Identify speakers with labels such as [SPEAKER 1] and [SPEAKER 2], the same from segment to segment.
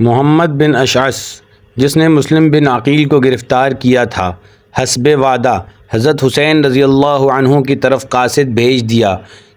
[SPEAKER 1] محمد بن اشعث جس نے مسلم بن عقیل کو گرفتار کیا تھا، حسب وعدہ حضرت حسین رضی اللہ عنہ کی طرف قاصد بھیج دیا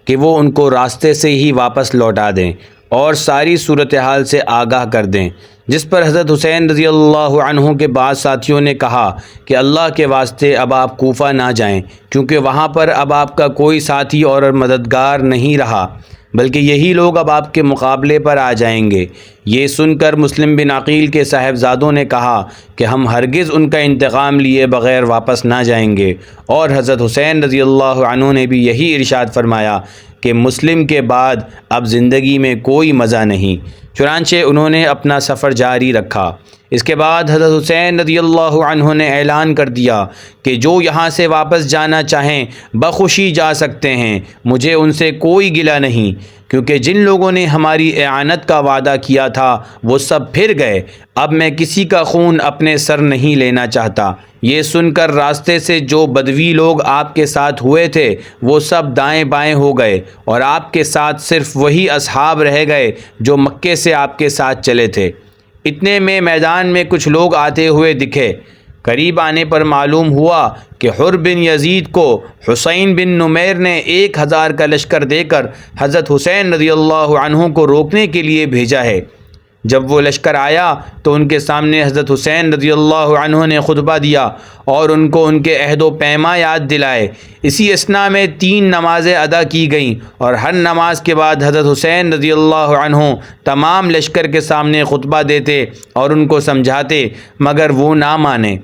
[SPEAKER 1] کہ وہ ان کو راستے سے ہی واپس لوٹا دیں اور ساری صورتحال سے آگاہ کر دیں، جس پر حضرت حسین رضی اللہ عنہ کے بعض ساتھیوں نے کہا کہ اللہ کے واسطے اب آپ کوفہ نہ جائیں، کیونکہ وہاں پر اب آپ کا کوئی ساتھی اور مددگار نہیں رہا، بلکہ یہی لوگ اب آپ کے مقابلے پر آ جائیں گے۔ یہ سن کر مسلم بن عقیل کے صاحبزادوں نے کہا کہ ہم ہرگز ان کا انتقام لیے بغیر واپس نہ جائیں گے، اور حضرت حسین رضی اللہ عنہ نے بھی یہی ارشاد فرمایا کہ مسلم کے بعد اب زندگی میں کوئی مزہ نہیں۔ چنانچہ انہوں نے اپنا سفر جاری رکھا۔ اس کے بعد حضرت حسین رضی اللہ عنہ نے اعلان کر دیا کہ جو یہاں سے واپس جانا چاہیں بخوشی جا سکتے ہیں، مجھے ان سے کوئی گلہ نہیں، کیونکہ جن لوگوں نے ہماری اعانت کا وعدہ کیا تھا وہ سب پھر گئے، اب میں کسی کا خون اپنے سر نہیں لینا چاہتا۔ یہ سن کر راستے سے جو بدوی لوگ آپ کے ساتھ ہوئے تھے وہ سب دائیں بائیں ہو گئے، اور آپ کے ساتھ صرف وہی اصحاب رہ گئے جو مکے سے آپ کے ساتھ چلے تھے۔ اتنے میں میدان میں کچھ لوگ آتے ہوئے دکھے۔ قریب آنے پر معلوم ہوا کہ حر بن یزید کو حسین بن نمیر نے 1000 کا لشکر دے کر حضرت حسین رضی اللہ عنہ کو روکنے کے لیے بھیجا ہے۔ جب وہ لشکر آیا تو ان کے سامنے حضرت حسین رضی اللہ عنہ نے خطبہ دیا اور ان کو ان کے عہد و پیما یاد دلائے۔ اسی اثناء میں 3 نمازیں ادا کی گئیں، اور ہر نماز کے بعد حضرت حسین رضی اللہ عنہ تمام لشکر کے سامنے خطبہ دیتے اور ان کو سمجھاتے، مگر وہ نہ مانے۔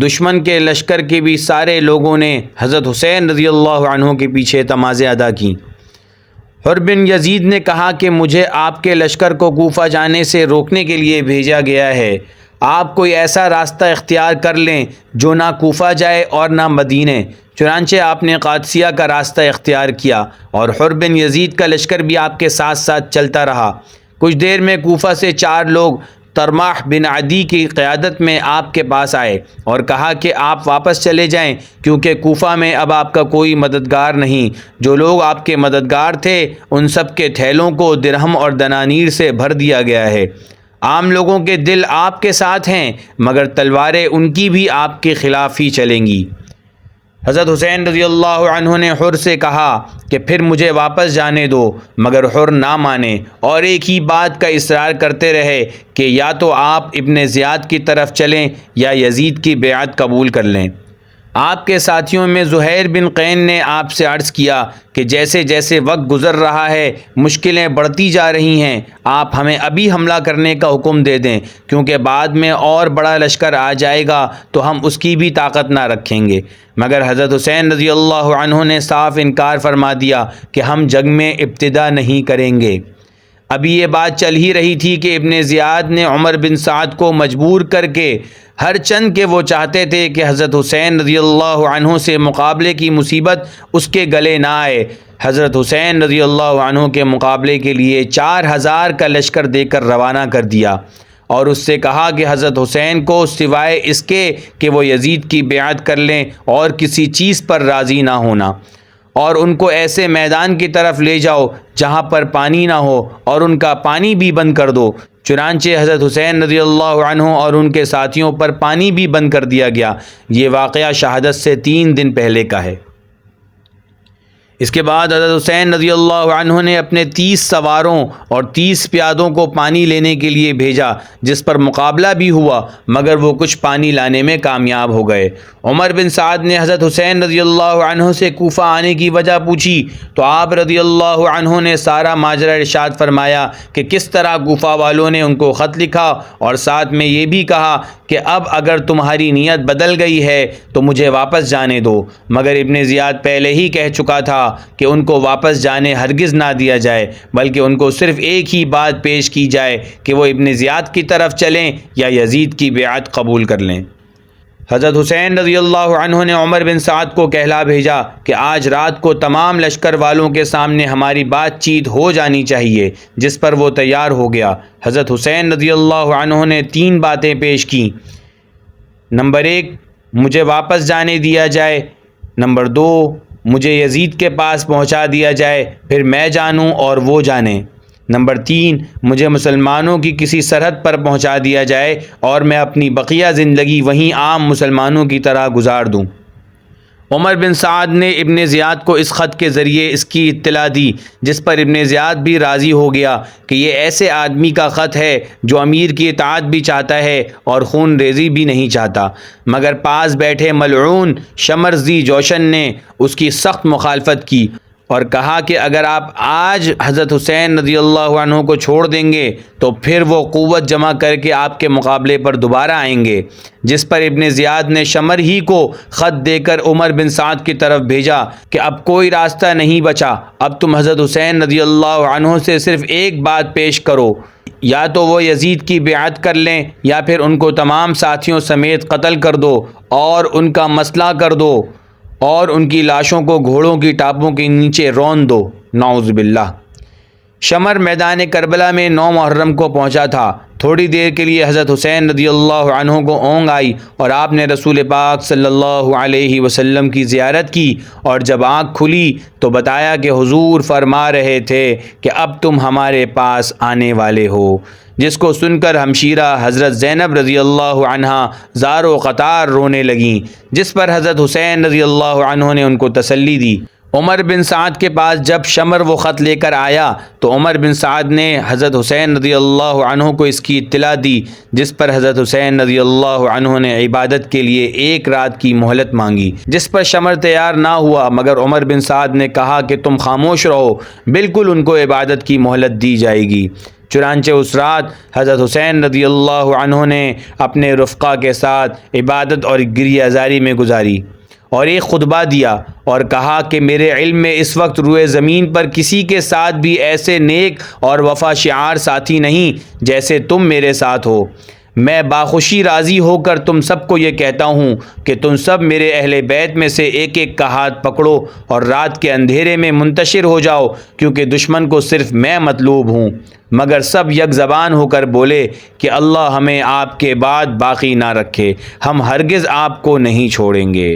[SPEAKER 1] دشمن کے لشکر کے بھی سارے لوگوں نے حضرت حسین رضی اللہ عنہ کے پیچھے نمازیں ادا کیں۔ حر بن یزید نے کہا کہ مجھے آپ کے لشکر کو کوفہ جانے سے روکنے کے لیے بھیجا گیا ہے، آپ کوئی ایسا راستہ اختیار کر لیں جو نہ کوفہ جائے اور نہ مدینے۔ چنانچہ آپ نے قادسیہ کا راستہ اختیار کیا، اور حر بن یزید کا لشکر بھی آپ کے ساتھ ساتھ چلتا رہا۔ کچھ دیر میں کوفہ سے 4 لوگ طرماح بن عدی کی قیادت میں آپ کے پاس آئے اور کہا کہ آپ واپس چلے جائیں، کیونکہ کوفہ میں اب آپ کا کوئی مددگار نہیں۔ جو لوگ آپ کے مددگار تھے ان سب کے تھیلوں کو درہم اور دنانیر سے بھر دیا گیا ہے۔ عام لوگوں کے دل آپ کے ساتھ ہیں، مگر تلواریں ان کی بھی آپ کے خلاف ہی چلیں گی۔ حضرت حسین رضی اللہ عنہ نے حر سے کہا کہ پھر مجھے واپس جانے دو، مگر حر نہ مانے اور ایک ہی بات کا اصرار کرتے رہے کہ یا تو آپ ابن زیاد کی طرف چلیں یا یزید کی بیعت قبول کر لیں۔ آپ کے ساتھیوں میں زہیر بن قین نے آپ سے عرض کیا کہ جیسے جیسے وقت گزر رہا ہے مشکلیں بڑھتی جا رہی ہیں، آپ ہمیں ابھی حملہ کرنے کا حکم دے دیں، کیونکہ بعد میں اور بڑا لشکر آ جائے گا تو ہم اس کی بھی طاقت نہ رکھیں گے۔ مگر حضرت حسین رضی اللہ عنہ نے صاف انکار فرما دیا کہ ہم جنگ میں ابتدا نہیں کریں گے۔ ابھی یہ بات چل ہی رہی تھی کہ ابن زیاد نے عمر بن سعد کو مجبور کر کے، ہر چند کہ وہ چاہتے تھے کہ حضرت حسین رضی اللہ عنہ سے مقابلے کی مصیبت اس کے گلے نہ آئے، حضرت حسین رضی اللہ عنہ کے مقابلے کے لیے 4000 کا لشکر دے کر روانہ کر دیا، اور اس سے کہا کہ حضرت حسین کو سوائے اس کے کہ وہ یزید کی بیعت کر لیں اور کسی چیز پر راضی نہ ہونا، اور ان کو ایسے میدان کی طرف لے جاؤ جہاں پر پانی نہ ہو اور ان کا پانی بھی بند کر دو۔ چنانچہ حضرت حسین رضی اللہ عنہ اور ان کے ساتھیوں پر پانی بھی بند کر دیا گیا۔ یہ واقعہ شہادت سے 3 دن پہلے کا ہے۔ اس کے بعد حضرت حسین رضی اللہ عنہ نے اپنے 30 سواروں اور 30 پیادوں کو پانی لینے کے لیے بھیجا، جس پر مقابلہ بھی ہوا، مگر وہ کچھ پانی لانے میں کامیاب ہو گئے۔ عمر بن سعد نے حضرت حسین رضی اللہ عنہ سے کوفہ آنے کی وجہ پوچھی تو آپ رضی اللہ عنہ نے سارا ماجرا ارشاد فرمایا کہ کس طرح کوفہ والوں نے ان کو خط لکھا، اور ساتھ میں یہ بھی کہا کہ اب اگر تمہاری نیت بدل گئی ہے تو مجھے واپس جانے دو، مگر ابن زیاد پہلے ہی کہہ چکا تھا کہ ان کو واپس جانے ہرگز نہ دیا جائے، بلکہ ان کو صرف ایک ہی بات پیش کی جائے کہ وہ ابن زیاد کی طرف چلیں یا یزید کی بیعت قبول کر لیں۔ حضرت حسین رضی اللہ عنہ نے عمر بن سعد کو کہلا بھیجا کہ آج رات کو تمام لشکر والوں کے سامنے ہماری بات چیت ہو جانی چاہیے، جس پر وہ تیار ہو گیا۔ حضرت حسین رضی اللہ عنہ نے 3 باتیں پیش کیں۔ نمبر 1، مجھے واپس جانے دیا جائے۔ نمبر 2، مجھے یزید کے پاس پہنچا دیا جائے، پھر میں جانوں اور وہ جانے۔ نمبر 3، مجھے مسلمانوں کی کسی سرحد پر پہنچا دیا جائے اور میں اپنی بقیہ زندگی وہیں عام مسلمانوں کی طرح گزار دوں۔ عمر بن سعد نے ابن زیاد کو اس خط کے ذریعے اس کی اطلاع دی، جس پر ابن زیاد بھی راضی ہو گیا کہ یہ ایسے آدمی کا خط ہے جو امیر کی اطاعت بھی چاہتا ہے اور خون ریزی بھی نہیں چاہتا، مگر پاس بیٹھے ملعون شمر ذی جوشن نے اس کی سخت مخالفت کی اور کہا کہ اگر آپ آج حضرت حسین رضی اللہ عنہ کو چھوڑ دیں گے تو پھر وہ قوت جمع کر کے آپ کے مقابلے پر دوبارہ آئیں گے، جس پر ابن زیاد نے شمر ہی کو خط دے کر عمر بن سعد کی طرف بھیجا کہ اب کوئی راستہ نہیں بچا، اب تم حضرت حسین رضی اللہ عنہ سے صرف ایک بات پیش کرو، یا تو وہ یزید کی بیعت کر لیں یا پھر ان کو تمام ساتھیوں سمیت قتل کر دو اور ان کا مسئلہ کر دو اور ان کی لاشوں کو گھوڑوں کی ٹاپوں کے نیچے رون دو۔ نعوذ باللہ۔ شمر میدان کربلا میں 9 محرم کو پہنچا تھا۔ تھوڑی دیر کے لیے حضرت حسین رضی اللہ عنہ کو اونگ آئی اور آپ نے رسول پاک صلی اللہ علیہ وسلم کی زیارت کی، اور جب آنکھ کھلی تو بتایا کہ حضور فرما رہے تھے کہ اب تم ہمارے پاس آنے والے ہو، جس کو سن کر ہمشیرہ حضرت زینب رضی اللہ عنہا زار و قطار رونے لگیں، جس پر حضرت حسین رضی اللہ عنہ نے ان کو تسلی دی۔ عمر بن سعد کے پاس جب شمر وہ خط لے کر آیا تو عمر بن سعد نے حضرت حسین رضی اللہ عنہ کو اس کی اطلاع دی، جس پر حضرت حسین رضی اللہ عنہ نے عبادت کے لیے 1 رات کی مہلت مانگی، جس پر شمر تیار نہ ہوا، مگر عمر بن سعد نے کہا کہ تم خاموش رہو، بالکل ان کو عبادت کی مہلت دی جائے گی۔ چنانچہ اس رات حضرت حسین رضی اللہ عنہ نے اپنے رفقا کے ساتھ عبادت اور گریہ زاری میں گزاری اور ایک خطبہ دیا اور کہا کہ میرے علم میں اس وقت روئے زمین پر کسی کے ساتھ بھی ایسے نیک اور وفا شعار ساتھی نہیں جیسے تم میرے ساتھ ہو۔ میں باخوشی راضی ہو کر تم سب کو یہ کہتا ہوں کہ تم سب میرے اہل بیت میں سے ایک ایک کا ہاتھ پکڑو اور رات کے اندھیرے میں منتشر ہو جاؤ، کیونکہ دشمن کو صرف میں مطلوب ہوں۔ مگر سب یک زبان ہو کر بولے کہ اللہ ہمیں آپ کے بعد باقی نہ رکھے، ہم ہرگز آپ کو نہیں چھوڑیں گے۔